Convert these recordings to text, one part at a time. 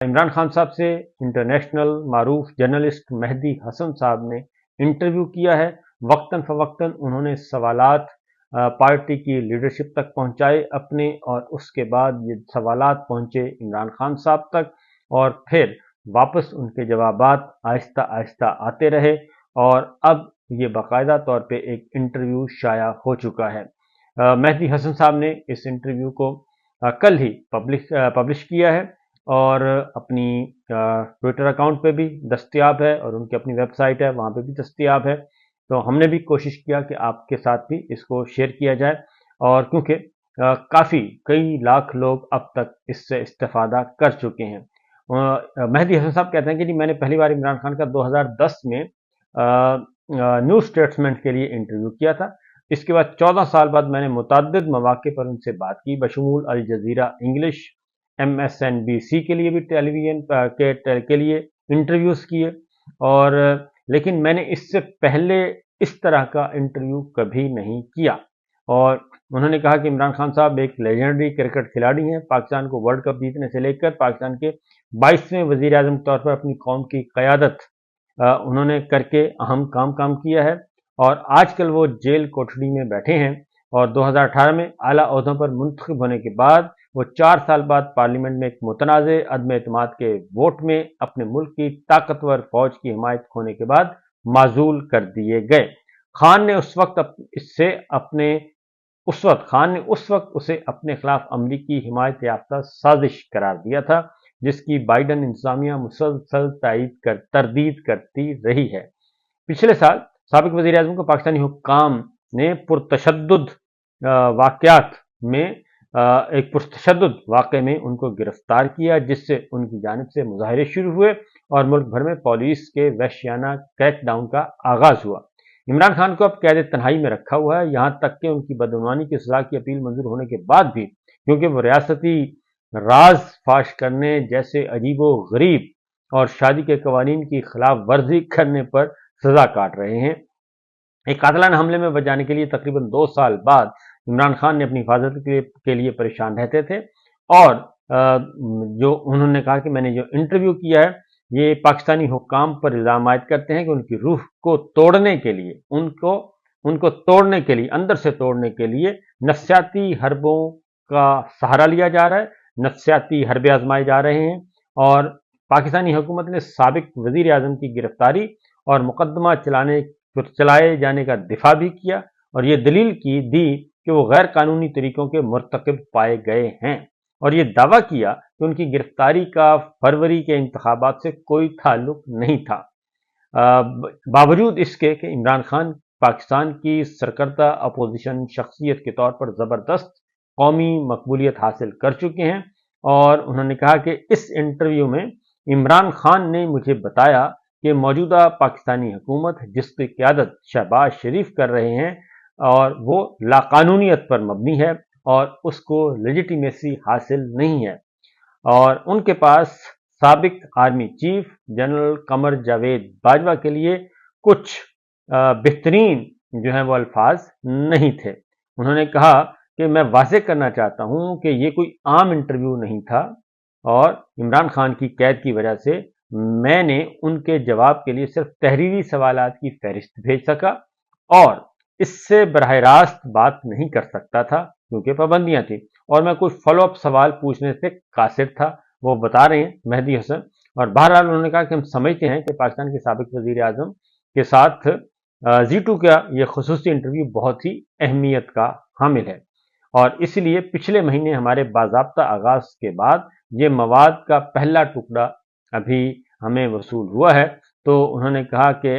इमरान खान साहब से इंटरनेशनल मारूफ जर्नलिस्ट मेहदी हसन साहब ने इंटरव्यू किया है। वक्तन फवक्तन उन्होंने सवालात पार्टी की लीडरशिप तक पहुंचाए अपने, और उसके बाद ये सवालात पहुंचे इमरान खान साहब तक, और फिर वापस उनके जवाबात आहिस्ता आहिस्ता आते रहे, और अब ये बाकायदा तौर पे एक इंटरव्यू शाया हो चुका है। मेहदी हसन साहब ने इस इंटरव्यू को कल ही पब्लिश किया है, और अपनी ट्विटर अकाउंट पे भी दस्तयाब है, और उनकी अपनी वेबसाइट है वहाँ पे भी दस्तयाब है। तो हमने भी कोशिश किया कि आपके साथ भी इसको शेयर किया जाए, और क्योंकि काफ़ी कई लाख लोग अब तक इससे इस्तेफादा कर चुके हैं। मेहदी हसन साहब कहते हैं कि जी मैंने पहली बार इमरान खान का 2010 में न्यू स्टेट्समेंट के लिए इंटरव्यू किया था। इसके बाद 14 साल बाद मैंने मुतअद्दिद मौक़े पर उनसे बात की, बशमूल अल जज़ीरा इंग्लिश, MSNBC के लिए भी टेलीविज़न के लिए इंटरव्यूज़ किए, और लेकिन मैंने इससे पहले इस तरह का इंटरव्यू कभी नहीं किया। और उन्होंने कहा कि इमरान खान साहब एक लेजेंडरी क्रिकेट खिलाड़ी हैं। पाकिस्तान को वर्ल्ड कप जीतने से लेकर पाकिस्तान के 22वें वज़ीर आज़म के तौर पर अपनी कौम की क़यादत उन्होंने करके अहम काम किया है, और आजकल वो जेल कोठरी में बैठे हैं, और 2018 में आला ओहदों पर मुंतखब होने के बाद वो 4 साल बाद पार्लियामेंट में एक मुतनाज़े अदम एतमाद के वोट में अपने मुल्क की ताकतवर फौज की हिमायत खोने के बाद माजूल कर दिए गए। खान ने उस वक्त उसे अपने खिलाफ अमली की हिमायत याफ्ता साजिश करार दिया था, जिसकी बाइडन इंतजामिया मुसलसल तरदीद करती रही है। पिछले साल साबिक वज़ीर आज़म को पाकिस्तानी हुक्काम ने एक पुरतशद्दुद वाक़े में उनको गिरफ्तार किया, जिससे उनकी जानिब से मुजाहरे शुरू हुए और मुल्क भर में पुलिस के वहशियाना क्रैकडाउन का आगाज़ हुआ। इमरान खान को अब कैद तन्हाई में रखा हुआ है, यहाँ तक कि उनकी बदगुमानी की सज़ा की अपील मंजूर होने के बाद भी, क्योंकि वो रियासती राज फाश करने जैसे अजीबो गरीब और शादी के कवानीन की खिलाफ वर्जी करने पर सज़ा काट रहे हैं। एक कातिलाना हमले में बच जाने के लिए तकरीबन 2 साल बाद इमरान खान ने अपनी हिफाजत के लिए परेशान रहते थे, और जो उन्होंने कहा कि मैंने जो इंटरव्यू किया है ये पाकिस्तानी हुक्काम पर इल्ज़ाम आयद करते हैं कि उनकी रूह को तोड़ने के लिए, उनको तोड़ने के लिए, अंदर से तोड़ने के लिए नफ्सियाती हरबों का सहारा लिया जा रहा है, नफ्सियाती हरबे आजमाए जा रहे हैं। और पाकिस्तानी हुकूमत ने साबिक वज़ीर आज़म की गिरफ्तारी और मुकदमा चलाए जाने का दिफा भी किया, और ये दलील दी कि वो गैर कानूनी तरीकों के मुर्तकिब पाए गए हैं, और ये दावा किया कि उनकी गिरफ्तारी का फरवरी के इंतखाबात से कोई ताल्लुक नहीं था। बावजूद इसके कि इमरान खान पाकिस्तान की सरकर्दा अपोजिशन शख्सियत के तौर पर ज़बरदस्त कौमी मकबूलियत हासिल कर चुके हैं। और उन्होंने कहा कि इस इंटरव्यू में इमरान खान ने मुझे बताया कि मौजूदा पाकिस्तानी हुकूमत जिसकी क़यादत शहबाज शरीफ कर रहे हैं, और वो लाकानूनियत पर मबनी है और उसको लेजिटिमेसी हासिल नहीं है, और उनके पास साबिक army chief general Qamar Javed Bajwa के लिए कुछ बेहतरीन जो है वो अल्फाज नहीं थे। उन्होंने कहा कि मैं वाज़ेह करना चाहता हूं कि ये कोई आम इंटरव्यू नहीं था, और इमरान खान की कैद की वजह से मैंने उनके जवाब के लिए सिर्फ तहरीरी सवालात की फहरिस्त भेज सका, और इससे बराह रास्त बात नहीं कर सकता था क्योंकि पाबंदियां थी, और मैं कोई फॉलो अप सवाल पूछने से कासिर था, वो बता रहे हैं मेहदी हसन। और बहरहाल उन्होंने कहा कि हम समझते हैं कि पाकिस्तान के साबिक वज़ीर आज़म के साथ G2 का यह खुसूसी इंटरव्यू बहुत ही अहमियत का हामिल है, और इसलिए पिछले महीने हमारे बाज़ाब्ता आगाज के बाद ये मवाद का पहला टुकड़ा अभी हमें वसूल हुआ है। तो उन्होंने कहा कि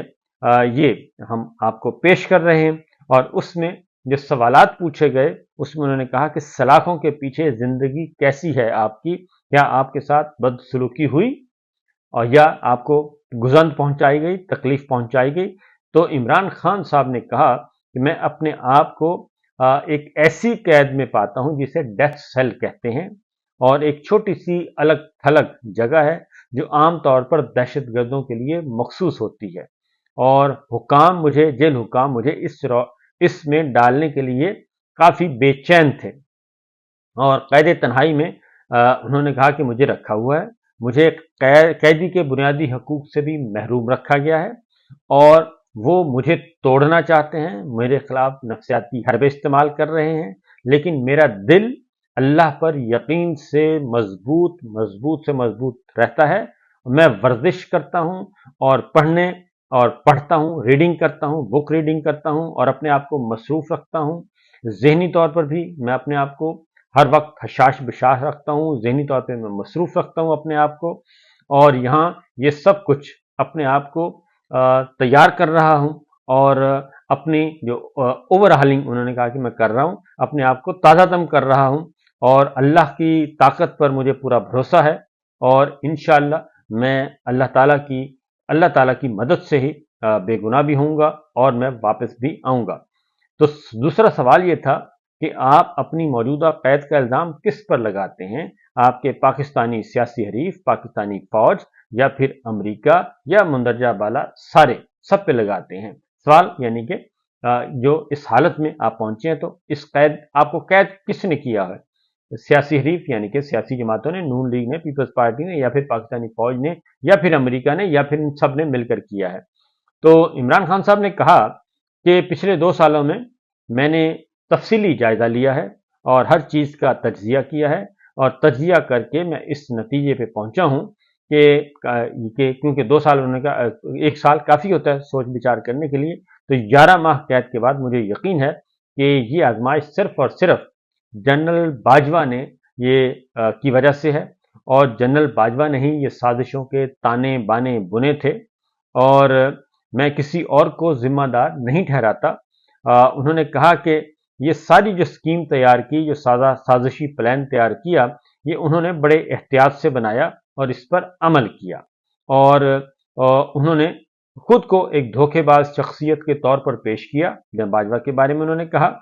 ये हम आपको पेश कर रहे हैं, और उसमें जो सवालात पूछे गए उसमें उन्होंने कहा कि सलाखों के पीछे ज़िंदगी कैसी है आपकी, क्या आपके साथ बदसलूकी हुई और या आपको गुज़न पहुंचाई गई, तकलीफ पहुंचाई गई। तो इमरान खान साहब ने कहा कि मैं अपने आप को एक ऐसी कैद में पाता हूं जिसे डेथ सेल कहते हैं, और एक छोटी सी अलग थलग जगह है जो आम तौर पर दहशतगर्दों के लिए मखसूस होती है, और जेल हुकाम मुझे इसमें डालने के लिए काफ़ी बेचैन थे, और कैद तन्हाई में उन्होंने कहा कि मुझे रखा हुआ है, मुझे कैदी के बुनियादी हकूक से भी महरूम रखा गया है और वो मुझे तोड़ना चाहते हैं, मेरे खिलाफ नफ्सियाती हरबे इस्तेमाल कर रहे हैं, लेकिन मेरा दिल अल्लाह पर यकीन से मजबूत से मजबूत रहता है। मैं वर्जिश करता हूँ और पढ़ता हूँ, रीडिंग करता हूँ, बुक रीडिंग करता हूँ और अपने आप को मसरूफ़ रखता हूँ। ज़हनी तौर पर भी मैं अपने आप को हर वक्त हशाश बिशाश रखता हूँ, ज़हनी तौर पे मैं मसरूफ़ रखता हूँ अपने आप को, और यहाँ ये सब कुछ अपने आप को तैयार कर रहा हूँ और अपनी जो ओवरहालिंग उन्होंने कहा कि मैं कर रहा हूँ, अपने आप को ताज़ादम कर रहा हूँ और अल्लाह की ताकत पर मुझे पूरा भरोसा है और इंशाअल्लाह मैं अल्लाह ताला की मदद से ही बेगुनाह भी होऊंगा और मैं वापस भी आऊंगा। तो दूसरा सवाल ये था कि आप अपनी मौजूदा कैद का इल्ज़ाम किस पर लगाते हैं? आपके पाकिस्तानी सियासी हरीफ, पाकिस्तानी फौज या फिर अमेरिका या मुंदरजा बाला सारे सब पे लगाते हैं? सवाल यानी कि जो इस हालत में आप पहुंचे हैं, तो आपको कैद किसने किया है? सियासी हरीफ यानी कि सियासी जमातों ने, नून लीग ने, पीपल्स पार्टी ने, या फिर पाकिस्तानी फौज ने, या फिर अमेरिका ने, या फिर इन सब ने मिलकर किया है। तो इमरान खान साहब ने कहा कि पिछले 2 सालों में मैंने तफसीली जायजा लिया है और हर चीज़ का तज्जिया किया है और तज्जिया करके मैं इस नतीजे पे पहुंचा हूं कि क्योंकि 2 साल उन्होंने कहा, 1 साल काफ़ी होता है सोच विचार करने के लिए, तो 11 माह कैद के बाद मुझे यकीन है कि ये आजमाइश सिर्फ और सिर्फ जनरल बाजवा ने की वजह से है और जनरल बाजवा ने ही ये साजिशों के ताने बाने बुने थे और मैं किसी और को जिम्मेदार नहीं ठहराता। उन्होंने कहा कि ये सारी जो स्कीम तैयार की, जो साजिशी प्लान तैयार किया, ये उन्होंने बड़े एहतियात से बनाया और इस पर अमल किया और उन्होंने खुद को एक धोखेबाज शख्सियत के तौर पर पेश किया। जनरल बाजवा के बारे में उन्होंने कहा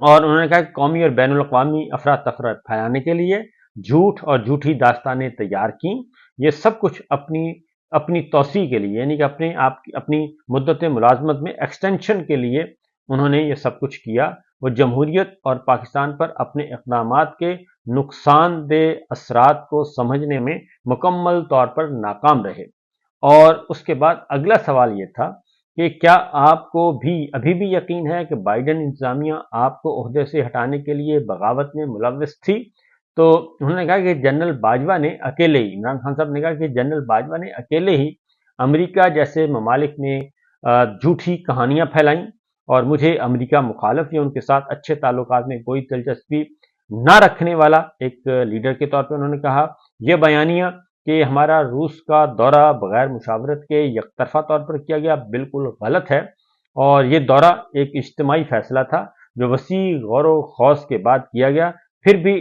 और उन्होंने कहा कि कौमी और बैनुल अक़वामी अफरा तफरा फैलाने के लिए झूठ और झूठी दास्तानें तैयार की। ये सब कुछ अपनी तौसी के लिए, यानी कि अपनी मुद्दत मुलाजमत में एक्सटेंशन के लिए उन्होंने ये सब कुछ किया। वो जमहूरियत और पाकिस्तान पर अपने इक़दामात के नुकसानदेह असरात को समझने में मुकम्मल तौर पर नाकाम रहे। और उसके बाद अगला सवाल ये था कि क्या आपको भी अभी भी यकीन है कि बाइडेन इंतजामिया आपको ओहदे से हटाने के लिए बगावत में मुलव्वस थी? तो उन्होंने कहा कि जनरल बाजवा ने अकेले ही, इमरान खान साहब ने कहा कि जनरल बाजवा ने अकेले ही अमेरिका जैसे ममालिक में झूठी कहानियां फैलाईं और मुझे अमेरिका मुखालिफ या उनके साथ अच्छे ताल्लुकात में कोई दिलचस्पी ना रखने वाला एक लीडर के तौर पर उन्होंने कहा। यह बयानिया कि हमारा रूस का दौरा बगैर मुशावरत के यकतरफा तौर पर किया गया बिल्कुल गलत है और ये दौरा एक इज्तिमाई फैसला था जो वसी गौर व खौस के बाद किया गया, फिर भी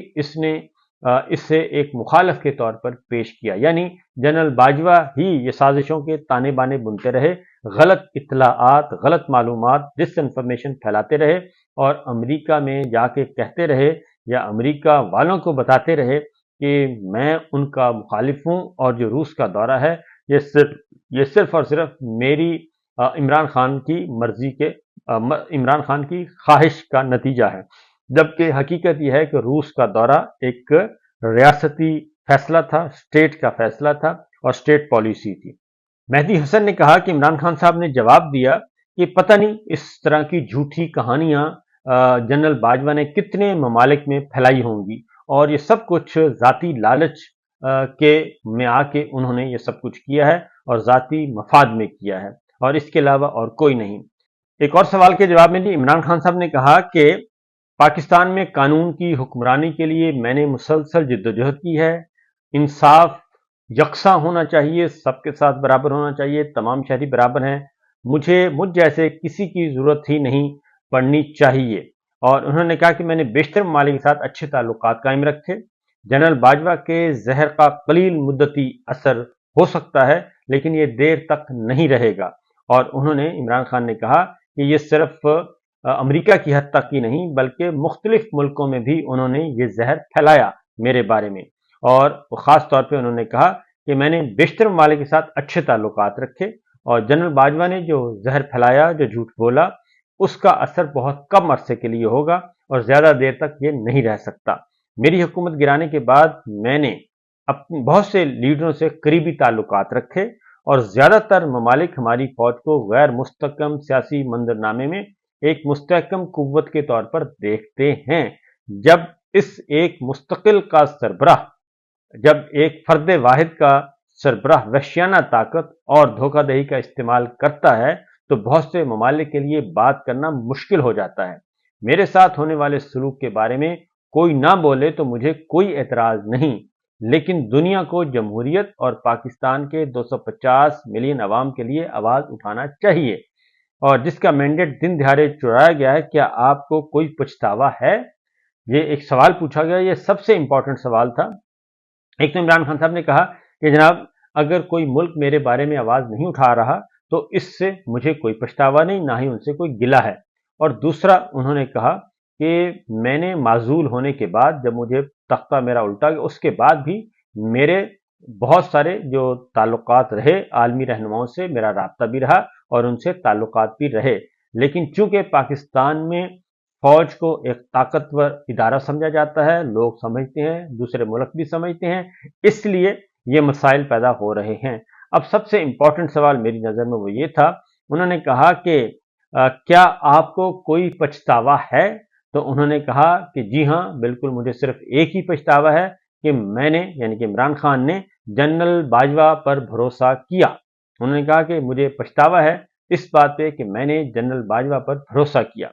इससे एक मुखालिफ के तौर पर पेश किया। यानी जनरल बाजवा ही ये साजिशों के ताने बाने बुनते रहे, गलत इत्तलाआत, गलत मालूमात, डिसइंफॉर्मेशन फैलाते रहे और अमेरिका में जाके कहते रहे या अमेरिका वालों को बताते रहे कि मैं उनका मुखालिफ हूँ और जो रूस का दौरा है ये सिर्फ और सिर्फ मेरी इमरान खान की मर्जी के इमरान खान की ख्वाहिश का नतीजा है, जबकि हकीकत यह है कि रूस का दौरा एक रियासती फैसला था, स्टेट का फैसला था और स्टेट पॉलिसी थी। मेहदी हसन ने कहा कि इमरान खान साहब ने जवाब दिया कि पता नहीं इस तरह की झूठी कहानियां जनरल बाजवा ने कितने ममालिक में फैलाई होंगी और ये सब कुछ ज़ाती लालच में आके उन्होंने ये सब कुछ किया है और ज़ाती मफाद में किया है और इसके अलावा और कोई नहीं। एक और सवाल के जवाब में इमरान खान साहब ने कहा कि पाकिस्तान में कानून की हुक्मरानी के लिए मैंने मुसलसल जिद्दोजहद की है। इंसाफ यकसा होना चाहिए, सबके साथ बराबर होना चाहिए, तमाम शहरी बराबर हैं, मुझ जैसे किसी की ज़रूरत ही नहीं पड़नी चाहिए। और उन्होंने कहा कि मैंने बेशतर ममालिक के साथ अच्छे ताल्लुकात कायम रखे। जनरल बाजवा के जहर का कलील मुद्दती असर हो सकता है लेकिन ये देर तक नहीं रहेगा। और उन्होंने, इमरान खान ने कहा कि ये सिर्फ अमेरिका की हद तक ही नहीं बल्कि मुख्तलिफ मुल्कों में भी उन्होंने ये जहर फैलाया मेरे बारे में। और ख़ास तौर पे उन्होंने कहा कि मैंने बेशतर ममालिक के साथ अच्छे ताल्लुकात रखे और जनरल बाजवा ने जो जहर फैलाया, जो झूठ बोला, उसका असर बहुत कम अरसे के लिए होगा और ज़्यादा देर तक ये नहीं रह सकता। मेरी हुकूमत गिराने के बाद मैंने बहुत से लीडरों से करीबी ताल्लुकात रखे और ज़्यादातर ममालिक हमारी फौज को गैर मुस्तकम सियासी मंजरनामे में एक मुस्तहकम कुव्वत के तौर पर देखते हैं। जब इस एक मुस्तकिल का सरबराह जब एक फर्द वाहिद का सरबराह वहशियाना ताकत और धोखाधड़ी का इस्तेमाल करता है तो बहुत से ममालिक के लिए बात करना मुश्किल हो जाता है। मेरे साथ होने वाले सलूक के बारे में कोई ना बोले तो मुझे कोई एतराज नहीं, लेकिन दुनिया को जमहूरियत और पाकिस्तान के 250 मिलियन अवाम के लिए आवाज़ उठाना चाहिए और जिसका मैंडेट दिन दिहाड़े चुराया गया है, क्या आपको कोई पछतावा है? ये एक सवाल पूछा गया, ये सबसे इंपॉर्टेंट सवाल था। एक तो इमरान खान साहब ने कहा कि जनाब अगर कोई मुल्क मेरे बारे में आवाज़ नहीं उठा रहा तो इससे मुझे कोई पछतावा नहीं, ना ही उनसे कोई गिला है। और दूसरा उन्होंने कहा कि मैंने माजूल होने के बाद जब मुझे तख्ता मेरा उल्टा गया उसके बाद भी मेरे बहुत सारे जो ताल्लुकात रहे आलमी रहनुमाओं से, मेरा राब्ता भी रहा और उनसे ताल्लुकात भी रहे, लेकिन चूंकि पाकिस्तान में फौज को एक ताकतवर इदारा समझा जाता है, लोग समझते हैं, दूसरे मुल्क भी समझते हैं, इसलिए ये मसाइल पैदा हो रहे हैं। अब सबसे इंपॉर्टेंट सवाल मेरी नज़र में वो ये था, उन्होंने कहा कि क्या आपको कोई पछतावा है? तो उन्होंने कहा कि जी हाँ, बिल्कुल मुझे सिर्फ एक ही पछतावा है कि मैंने यानी कि इमरान खान ने जनरल बाजवा पर भरोसा किया। उन्होंने कहा कि मुझे पछतावा है इस बात पे कि मैंने जनरल बाजवा पर भरोसा किया।